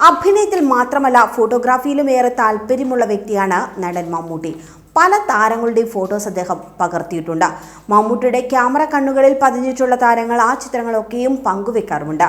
അഭിനയത്തിൽ മാത്രമല്ല ഫോട്ടോഗ്രാഫിയിലും ഏറെ താല്പര്യമുള്ള വ്യക്തിയാണ് നടൻ മമ്മൂട്ടി. പല താരങ്ങളുടെയും ഫോട്ടോസ് അദ്ദേഹം പകർത്തിയിട്ടുണ്ട്. മമ്മൂട്ടിയുടെ ക്യാമറ കണ്ണുകളിൽ പതിഞ്ഞിട്ടുള്ള താരങ്ങൾ ആ ചിത്രങ്ങളൊക്കെയും പങ്കുവെക്കാറുമുണ്ട്.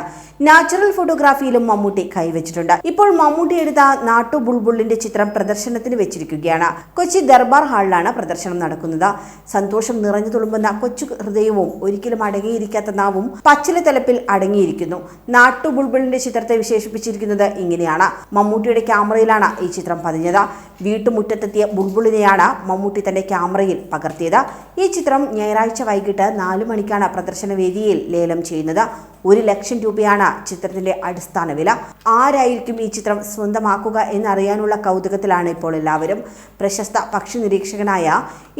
നാച്ചുറൽ ഫോട്ടോഗ്രാഫിയിലും മമ്മൂട്ടി കൈവച്ചിട്ടുണ്ട്. ഇപ്പോൾ മമ്മൂട്ടി എടുത്ത നാട്ടു ബുൾബുളിന്റെ ചിത്രം പ്രദർശനത്തിന് വെച്ചിരിക്കുകയാണ്. കൊച്ചി ദർബാർ ഹാളിലാണ് പ്രദർശനം നടക്കുന്നത്. സന്തോഷം നിറഞ്ഞു തുളുമ്പുന്ന കൊച്ചു ഹൃദയവും ഒരിക്കലും അടങ്ങിയിരിക്കാത്ത നാവും പച്ചില തലപ്പിൽ അടങ്ങിയിരിക്കുന്നു. നാട്ടു ബുൾബുളിന്റെ ചിത്രത്തെ വിശേഷിപ്പിച്ചിരിക്കുന്നത് ഇങ്ങനെയാണ്. മമ്മൂട്ടിയുടെ ക്യാമറയിലാണ് ഈ ചിത്രം പതിഞ്ഞത്. വീട്ടുമുറ്റത്തെത്തിയ ബുൾബുളിനെയാണ് മമ്മൂട്ടി തന്റെ ക്യാമറയിൽ പകർത്തിയത്. ഈ ചിത്രം ഞായറാഴ്ച വൈകിട്ട് 4 മണിക്കാണ് പ്രദർശന വേദിയിൽ ലേലം ചെയ്യുന്നത്. 1 ലക്ഷം രൂപയാണ് ചിത്രത്തിന്റെ അടിസ്ഥാന വില. ആരായിരിക്കും ഈ ചിത്രം സ്വന്തമാക്കുക എന്നറിയാനുള്ള കൗതുകത്തിലാണ് ഇപ്പോൾ എല്ലാവരും. പ്രശസ്ത പക്ഷി നിരീക്ഷകനായ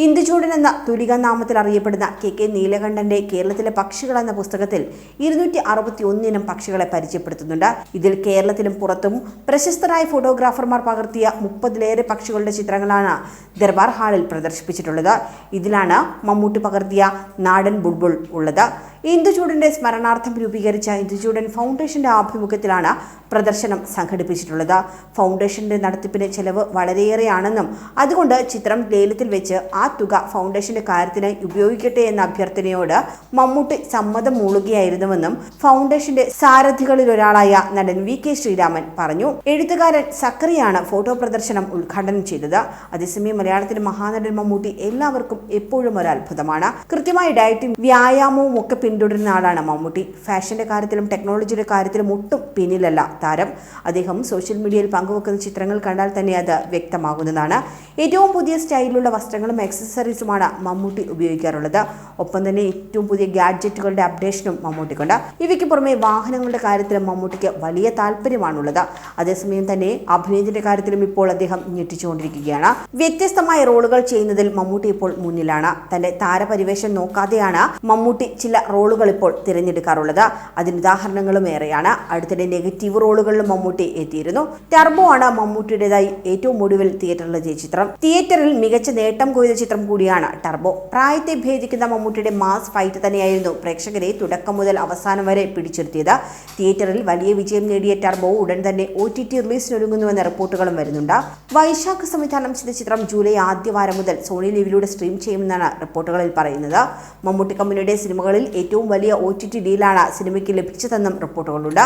ഇന്ദുചൂടൻ എന്ന തുലിക നാമത്തിൽ അറിയപ്പെടുന്ന KK നീലകണ്ഠന്റെ കേരളത്തിലെ പക്ഷികൾ എന്ന പുസ്തകത്തിൽ 261 ഇനം പക്ഷികളെ പരിചയപ്പെടുത്തുന്നുണ്ട്. ഇതിൽ കേരളത്തിലും പുറത്തും പ്രശസ്തരായ ഫോട്ടോഗ്രാഫർമാർ പകർത്തിയ 30ലേറെ പക്ഷികളുടെ ചിത്രങ്ങളാണ് ദർബാർ ഹാളിൽ പ്രദർശിപ്പിച്ചിട്ടുള്ളത്. ഇതിലാണ് മമ്മൂട്ടി പകർത്തിയ നാടൻ ബുൾബുൾ ഉള്ളത്. ഇന്ദുചൂടന്റെ സ്മരണാർത്ഥം രൂപീകരിച്ച ഇന്ദുചൂടൻ ഫൗണ്ടേഷന്റെ ആഭിമുഖ്യത്തിലാണ് പ്രദർശനം സംഘടിപ്പിച്ചിട്ടുള്ളത്. ഫൗണ്ടേഷന്റെ നടത്തിപ്പിന് ചെലവ് വളരെയേറെയാണെന്നും അതുകൊണ്ട് ചിത്രം ലേലത്തിൽ വെച്ച് ആ തുക ഫൗണ്ടേഷന്റെ കാര്യത്തിന് ഉപയോഗിക്കട്ടെ എന്ന അഭ്യർത്ഥനയോട് മമ്മൂട്ടി സമ്മതം മൂളുകയായിരുന്നുവെന്നും ഫൗണ്ടേഷന്റെ സാരഥികളിൽ ഒരാളായ നടൻ VK ശ്രീരാമൻ പറഞ്ഞു. എഴുത്തുകാരൻ സക്കറിയാണ് ഫോട്ടോ പ്രദർശനം ഉദ്ഘാടനം ചെയ്തത്. അതേസമയം മലയാളത്തിലെ മഹാനടൻ മമ്മൂട്ടി എല്ലാവർക്കും എപ്പോഴും ഒരു അത്ഭുതമാണ്. കൃത്യമായ ഡയറ്റും വ്യായാമവും ഒക്കെ പിന്തുടരുന്ന ആളാണ് മമ്മൂട്ടി. ഫാഷന്റെ കാര്യത്തിലും ടെക്നോളജിയുടെ കാര്യത്തിലും ഒട്ടും പിന്നിലല്ല താരം. അദ്ദേഹം സോഷ്യൽ മീഡിയയിൽ പങ്കുവെക്കുന്ന ചിത്രങ്ങൾ കണ്ടാൽ തന്നെ അത് വ്യക്തമാകുന്നതാണ്. ഏറ്റവും പുതിയ സ്റ്റൈലിലുള്ള വസ്ത്രങ്ങളും ആക്സസറീസുമാണ് മമ്മൂട്ടി ഉപയോഗിക്കാറുള്ളത്. ഒപ്പം തന്നെ ഏറ്റവും പുതിയ ഗാഡ്ജറ്റുകളുടെ അപ്ഡേഷനും മമ്മൂട്ടിക്കുണ്ട്. ഇവയ്ക്ക് പുറമെ വാഹനങ്ങളുടെ കാര്യത്തിലും മമ്മൂട്ടിക്ക് വലിയ താല്പര്യമാണുള്ളത്. അതേസമയം തന്നെ അഭിനയത്തിന്റെ കാര്യത്തിലും ഇപ്പോൾ അദ്ദേഹം ഞെട്ടിച്ചുകൊണ്ടിരിക്കുകയാണ്. വ്യത്യസ്തമായ റോളുകൾ ചെയ്യുന്നതിൽ മമ്മൂട്ടി ഇപ്പോൾ മുന്നിലാണ്. തന്റെ താരപരിവേഷം നോക്കാതെയാണ് മമ്മൂട്ടി ചില റോളുകൾ ഇപ്പോൾ തിരഞ്ഞെടുക്കാറുള്ളത്. അതിന് ഉദാഹരണങ്ങളും ഏറെയാണ്. അടുത്തിടെ നെഗറ്റീവ് റോളുകളിലും മമ്മൂട്ടി എത്തിയിരുന്നു. ടർബോ ആണ് മമ്മൂട്ടിയുടേതായി ഏറ്റവും ഒടുവിൽ തിയേറ്ററിലെത്തിയ ചിത്രം. തിയേറ്ററിൽ മികച്ച നേട്ടം കൊയ്ത ചിത്രം കൂടിയാണ് ടർബോ. പ്രായത്തെ ഭേദിക്കുന്ന മമ്മൂട്ടിയുടെ മാസ് ഫൈറ്റ് തന്നെയായിരുന്നു പ്രേക്ഷകരെ തുടക്കം മുതൽ അവസാനം വരെ പിടിച്ചിരുത്തിയത്. തിയേറ്ററിൽ വലിയ വിജയം നേടിയ ടർബോ ഉടൻ തന്നെ OTT റിലീസിനൊരുങ്ങുന്നുവെന്ന റിപ്പോർട്ടുകളും വരുന്നുണ്ട്. വൈശാഖ് സംവിധാനം ചെയ്ത ചിത്രം ജൂലൈ ആദ്യവാരം മുതൽ സോണി ലിവിലൂടെ സ്ട്രീം ചെയ്യുമെന്നാണ് റിപ്പോർട്ടുകളിൽ പറയുന്നത്. മമ്മൂട്ടി കമ്പനിയുടെ സിനിമകളിൽ ഏറ്റവും വലിയ OTT ഡീലാണ് സിനിമയ്ക്ക് ലഭിച്ചതെന്നും റിപ്പോർട്ടുകളുണ്ട്.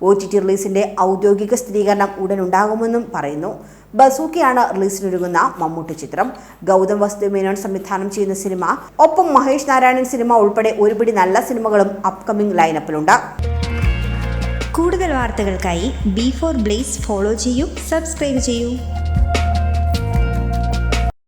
OTT റിലീസിന്റെ ഔദ്യോഗിക സ്ഥിരീകരണം ഉടൻ ഉണ്ടാകുമെന്നും പറയുന്നു. ബസൂക്കയാണ് റിലീസിനൊരുങ്ങുന്ന മമ്മൂട്ടി ചിത്രം. ഗൗതം വാസുദേവൻ സംവിധാനം ചെയ്യുന്ന സിനിമ, ഒപ്പം മഹേഷ് നാരായണൻ സിനിമ ഉൾപ്പെടെ ഒരുപിടി നല്ല സിനിമകളും അപ്കമിംഗ് ലൈനപ്പിലുണ്ട്. കൂടുതൽ വാർത്തകൾക്കായി B4 Blaze ഫോളോ ചെയ്യൂ, സബ്സ്ക്രൈബ് ചെയ്യൂ.